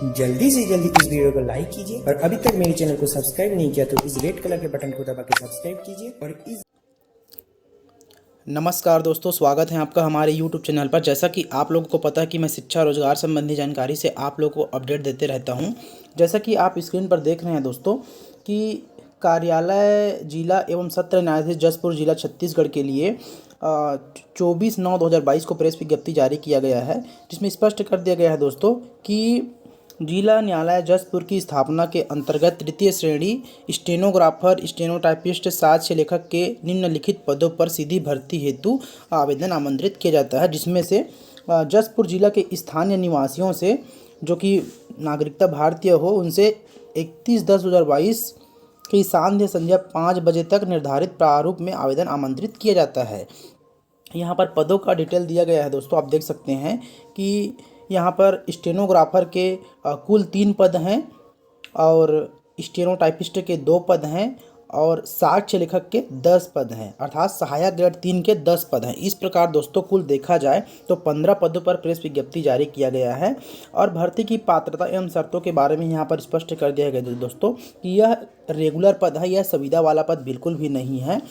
जल्दी से जल्दी इस वीडियो को लाइक कीजिए और अभी तक मेरे चैनल को सब्सक्राइब नहीं किया तो इस रेड कलर के बटन को दबा के सब्सक्राइब कीजिए और इस नमस्कार दोस्तों, स्वागत है आपका हमारे YouTube चैनल पर। जैसा कि आप लोगों को पता है कि मैं शिक्षा रोजगार संबंधी जानकारी से आप लोगों को अपडेट देते रहता हूं। जैसा कि आप स्क्रीन पर देख रहे हैं दोस्तों कि कार्यालय जिला एवं सत्र न्यायाधीश जसपुर जिला छत्तीसगढ़ के लिए 24/9/2022 को प्रेस विज्ञप्ति जारी किया गया है, जिसमें स्पष्ट कर दिया गया है दोस्तों कि जिला न्यायालय जसपुर की स्थापना के अंतर्गत तृतीय श्रेणी स्टेनोग्राफर, स्टेनोटाइपिस्ट, साक्ष्य लेखक के निम्नलिखित पदों पर सीधी भर्ती हेतु आवेदन आमंत्रित किया जाता है, जिसमें से जसपुर जिला के स्थानीय निवासियों से जो कि नागरिकता भारतीय हो उनसे 31/10/2022 की संध्या 5 बजे तक निर्धारित प्रारूप में आवेदन आमंत्रित किया जाता है। यहाँ पर पदों का डिटेल दिया गया है दोस्तों, आप देख सकते हैं कि यहाँ पर स्टेनोग्राफर के कुल 3 पद हैं और स्टेनोटाइपिस्ट के 2 पद हैं और साक्ष्य लेखक के 10 पद हैं, अर्थात सहायक ग्रेड 3 के 10 पद हैं। इस प्रकार दोस्तों कुल देखा जाए तो 15 पदों पर प्रेस विज्ञप्ति जारी किया गया है और भर्ती की पात्रता एवं शर्तों के बारे में यहाँ पर स्पष्ट कर दिया गया है दोस्तों कि यह रेगुलर पद है, यह सुविधा वाला पद बिल्कुल भी नहीं है।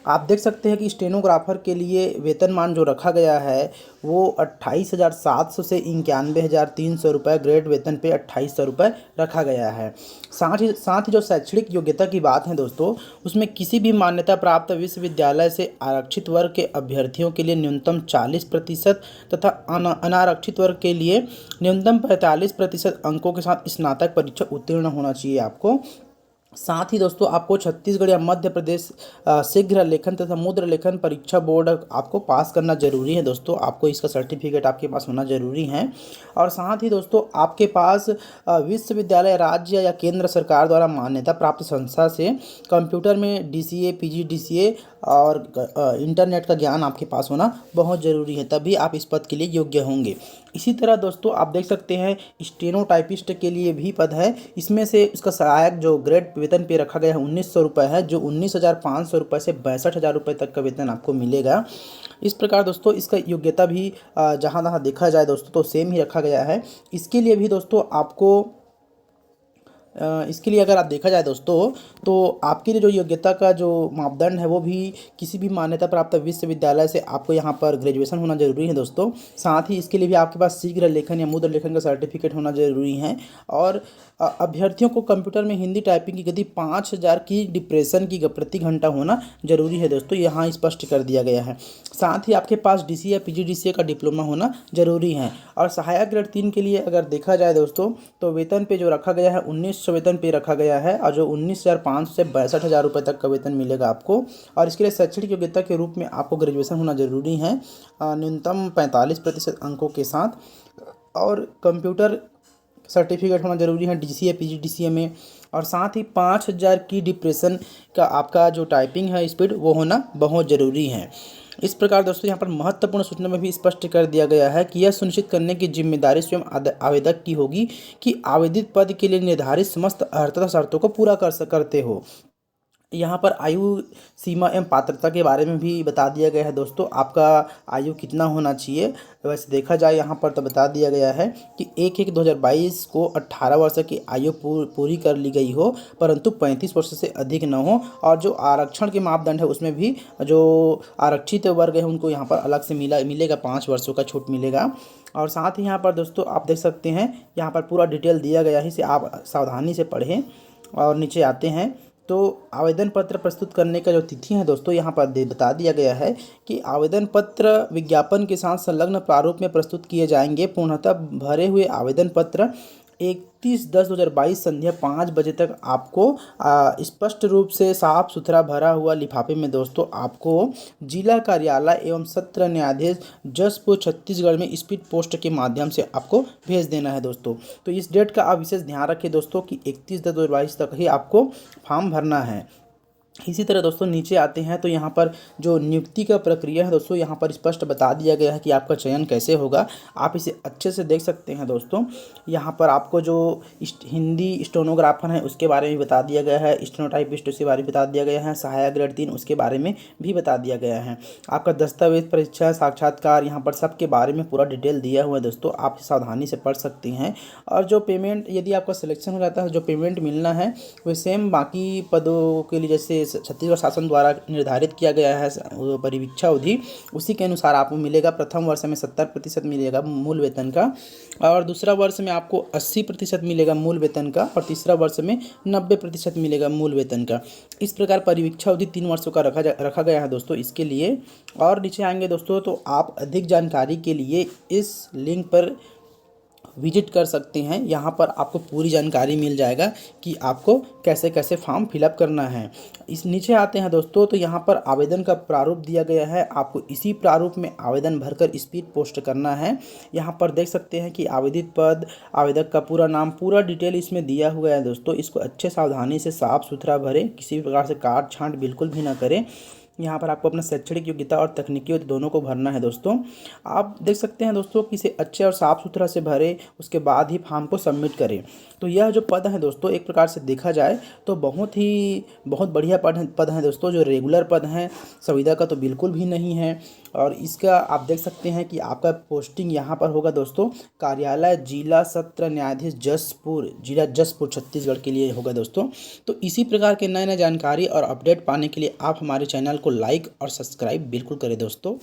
आप देख सकते हैं कि स्टेनोग्राफर के लिए वेतनमान जो रखा गया है वो 28,700 से 91,300 रुपये, ग्रेड वेतन पे 2,800 रुपये रखा गया है। साथ ही जो शैक्षणिक योग्यता की बात है दोस्तों, उसमें किसी भी मान्यता प्राप्त विश्वविद्यालय से आरक्षित वर्ग के अभ्यर्थियों के लिए न्यूनतम 40% तथा अनारक्षित वर्ग के लिए न्यूनतम 45% अंकों के साथ स्नातक परीक्षा उत्तीर्ण होना चाहिए आपको। साथ ही दोस्तों आपको छत्तीसगढ़ या मध्य प्रदेश शीघ्र लेखन तथा मुद्र लेखन परीक्षा बोर्ड आपको पास करना जरूरी है दोस्तों, आपको इसका सर्टिफिकेट आपके पास होना जरूरी है। और साथ ही दोस्तों आपके पास विश्वविद्यालय, राज्य या केंद्र सरकार द्वारा मान्यता प्राप्त संस्था से कंप्यूटर में DCA, PGDCA और इंटरनेट का ज्ञान आपके पास होना बहुत ज़रूरी है, तभी आप इस पद के लिए योग्य होंगे। इसी तरह दोस्तों आप देख सकते हैं स्टेनोटाइपिस्ट के लिए भी पद है, इसमें से इसका सहायक जो ग्रेड वेतन पे रखा गया है 1,900 रुपये है, जो 19,500 रुपये से 62,000 रुपये तक का वेतन आपको मिलेगा। इस प्रकार दोस्तों इसका योग्यता भी जहाँ तहाँ देखा जाए दोस्तों तो सेम ही रखा गया है। इसके लिए भी दोस्तों आपको इसके लिए अगर आप देखा जाए दोस्तों तो आपके लिए जो योग्यता का जो मापदंड है वो भी किसी भी मान्यता प्राप्त विश्वविद्यालय से आपको यहाँ पर ग्रेजुएशन होना जरूरी है दोस्तों। साथ ही इसके लिए भी आपके पास शीघ्र लेखन या मुद्र लेखन का सर्टिफिकेट होना जरूरी है और अभ्यर्थियों को कंप्यूटर में हिंदी टाइपिंग की गति 5000 की डिप्रेशन की प्रति घंटा होना जरूरी है दोस्तों, यहाँ स्पष्ट कर दिया गया है। साथ ही आपके पास DCA या PGDCA का डिप्लोमा होना जरूरी है। और सहायक ग्रेड 3 के लिए अगर देखा जाए दोस्तों तो वेतन पे जो रखा गया है 1,900 वेतन पे रखा गया है और जो 19,500 से 62,000 रुपये तक का वेतन मिलेगा आपको। और इसके लिए शैक्षणिक योग्यता के रूप में आपको ग्रेजुएशन होना जरूरी है न्यूनतम 45% अंकों के साथ और कंप्यूटर सर्टिफिकेट होना जरूरी है DCA PGDCA में। और साथ ही 5,000 की डिप्रेशन का आपका जो टाइपिंग है स्पीड वो होना बहुत ज़रूरी है। इस प्रकार दोस्तों यहाँ पर महत्वपूर्ण सूचना में भी स्पष्ट कर दिया गया है कि यह सुनिश्चित करने की जिम्मेदारी स्वयं आवेदक की होगी कि आवेदित पद के लिए निर्धारित समस्त अर्हता शर्तों को पूरा करते हो। यहाँ पर आयु सीमा एवं पात्रता के बारे में भी बता दिया गया है दोस्तों, आपका आयु कितना होना चाहिए। वैसे देखा जाए यहाँ पर तो बता दिया गया है कि 1/1/2022 को 18 वर्ष की आयु पूरी कर ली गई हो, परंतु 35 वर्ष से अधिक न हो। और जो आरक्षण के मापदंड है उसमें भी जो आरक्षित वर्ग है उनको यहाँ पर अलग से मिलेगा 5 वर्षों का छूट मिलेगा। और साथ ही यहाँ पर दोस्तों आप देख सकते हैं यहाँ पर पूरा डिटेल दिया गया है, इसे आप सावधानी से पढ़ें। और नीचे आते हैं तो आवेदन पत्र प्रस्तुत करने का जो तिथि है दोस्तों यहाँ पर बता दिया गया है कि आवेदन पत्र विज्ञापन के साथ संलग्न प्रारूप में प्रस्तुत किए जाएंगे। पूर्णतः भरे हुए आवेदन पत्र 31/10/2022 संध्या 5 बजे तक आपको स्पष्ट रूप से साफ सुथरा भरा हुआ लिफाफे में दोस्तों आपको जिला कार्यालय एवं सत्र न्यायाधीश जसपुर छत्तीसगढ़ में स्पीड पोस्ट के माध्यम से आपको भेज देना है दोस्तों। तो इस डेट का आप विशेष ध्यान रखें दोस्तों कि 31/10/2022 तक ही आपको फॉर्म भरना है। इसी तरह दोस्तों नीचे आते हैं तो यहाँ पर जो नियुक्ति का प्रक्रिया है दोस्तों, यहाँ पर स्पष्ट बता दिया गया है कि आपका चयन कैसे होगा। आप इसे अच्छे से देख सकते हैं दोस्तों। यहाँ पर आपको जो हिंदी स्टेनोग्राफर है उसके बारे में बता दिया गया है, स्टेनोटाइपिस्ट उसके बारे में बता दिया गया है, सहायक ग्रेड 3 उसके बारे में भी बता दिया गया है। आपका दस्तावेज, परीक्षा, साक्षात्कार, यहाँ पर सबके बारे में पूरा डिटेल दिया हुआ है दोस्तों, आप सावधानी से पढ़ सकते हैं। और जो पेमेंट, यदि आपका सिलेक्शन हो जाता है, जो पेमेंट मिलना है वो सेम बाकी पदों के लिए जैसे छत्तीसगढ़ शासन द्वारा निर्धारित किया गया है वो परीक्षा अवधि, उसी के अनुसार आपको मिलेगा। प्रथम वर्ष में 70% मिलेगा मूल वेतन का, और दूसरा वर्ष में आपको 80% मिलेगा मूल वेतन का, और तीसरा वर्ष में 90% मिलेगा मूल वेतन का। इस प्रकार परीक्षा अवधि 3 वर्षों का रखा गया है दोस्तों इसके लिए। और नीचे आएंगे दोस्तों तो आप अधिक जानकारी के लिए इस लिंक पर विजिट कर सकते हैं। यहाँ पर आपको पूरी जानकारी मिल जाएगा कि आपको कैसे कैसे फॉर्म फिलअप करना है। इस नीचे आते हैं दोस्तों तो यहाँ पर आवेदन का प्रारूप दिया गया है, आपको इसी प्रारूप में आवेदन भरकर स्पीड पोस्ट करना है। यहाँ पर देख सकते हैं कि आवेदित पद, आवेदक का पूरा नाम, पूरा डिटेल इसमें दिया हुआ है दोस्तों। इसको अच्छे सावधानी से साफ सुथरा भरें, किसी भी प्रकार से काट छांट बिल्कुल भी ना करें। यहाँ पर आपको अपना शैक्षणिक योग्यता और तकनीकी योग्यता दोनों को भरना है दोस्तों। आप देख सकते हैं दोस्तों कि इसे अच्छे और साफ़ सुथरा से भरें, उसके बाद ही फॉर्म को सबमिट करें। तो यह जो पद है दोस्तों, एक प्रकार से देखा जाए तो बहुत बढ़िया पद हैं दोस्तों। जो रेगुलर पद हैं, संविदा का तो बिल्कुल भी नहीं है। और इसका आप देख सकते हैं कि आपका पोस्टिंग यहाँ पर होगा दोस्तों, कार्यालय जिला सत्र न्यायाधीश जसपुर, जिला जसपुर छत्तीसगढ़ के लिए होगा दोस्तों। तो इसी प्रकार के नए नए जानकारी और अपडेट पाने के लिए आप हमारे चैनल को लाइक और सब्सक्राइब बिल्कुल करें दोस्तों।